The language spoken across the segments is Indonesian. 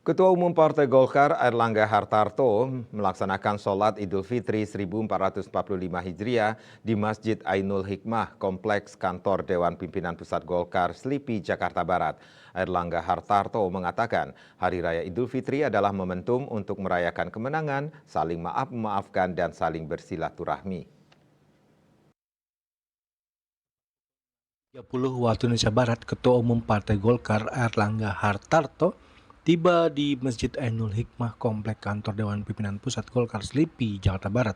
Ketua Umum Partai Golkar Airlangga Hartarto melaksanakan sholat Idul Fitri 1445 Hijriah di Masjid Ainul Hikmah, Kompleks Kantor Dewan Pimpinan Pusat Golkar Slipi, Jakarta Barat. Airlangga Hartarto mengatakan Hari Raya Idul Fitri adalah momentum untuk merayakan kemenangan, saling maaf-memaafkan, dan saling bersilaturahmi. 30 waktu Indonesia Barat, Ketua Umum Partai Golkar Airlangga Hartarto tiba di Masjid Ainul Hikmah Komplek Kantor Dewan Pimpinan Pusat Golkar Slipi, Jakarta Barat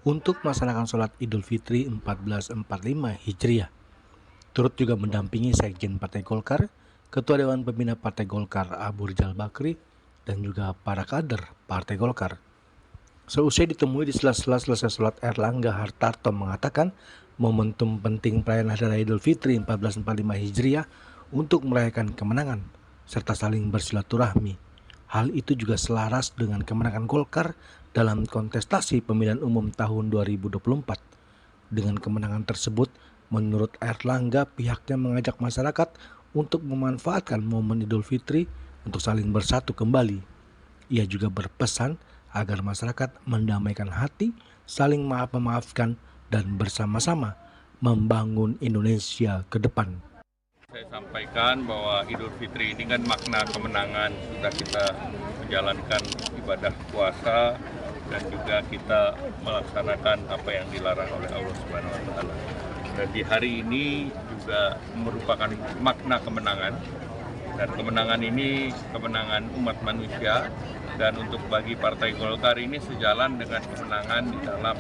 untuk melaksanakan sholat Idul Fitri 1445 Hijriah. Turut juga mendampingi Sekjen Partai Golkar, Ketua Dewan Pembina Partai Golkar Abu Rizal Bakri, dan juga para kader Partai Golkar. Seusai ditemui di sela-sela selesai sholat, Airlangga Hartarto mengatakan momentum penting perayaan Hari Raya Idul Fitri 1445 Hijriah untuk merayakan kemenangan serta saling bersilaturahmi. Hal itu juga selaras dengan kemenangan Golkar dalam kontestasi pemilihan umum tahun 2024. Dengan kemenangan tersebut, menurut Airlangga, pihaknya mengajak masyarakat untuk memanfaatkan momen Idul Fitri untuk saling bersatu kembali. Ia juga berpesan agar masyarakat mendamaikan hati, saling maaf-memaafkan, dan bersama-sama membangun Indonesia ke depan. Saya sampaikan bahwa Idul Fitri ini kan makna kemenangan, sudah kita menjalankan ibadah puasa dan juga kita melaksanakan apa yang dilarang oleh Allah Subhanahu wa taala. Dan di hari ini juga merupakan makna kemenangan, dan kemenangan ini kemenangan umat manusia, dan untuk bagi Partai Golkar ini sejalan dengan kemenangan di dalam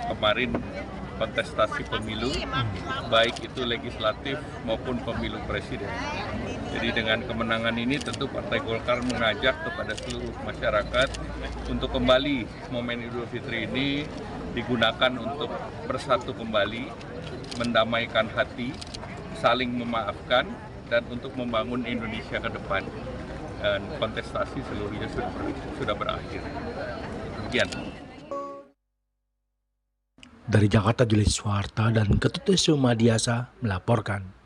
kemarin kontestasi pemilu, baik itu legislatif maupun pemilu presiden. Jadi dengan kemenangan ini tentu Partai Golkar mengajak kepada seluruh masyarakat untuk kembali momen Idul Fitri ini digunakan untuk bersatu kembali, mendamaikan hati, saling memaafkan, dan untuk membangun Indonesia ke depan. Dan kontestasi seluruhnya sudah berakhir. Demikian. Dari Jakarta, Julius Suharta dan Ketut Sumadiasa melaporkan.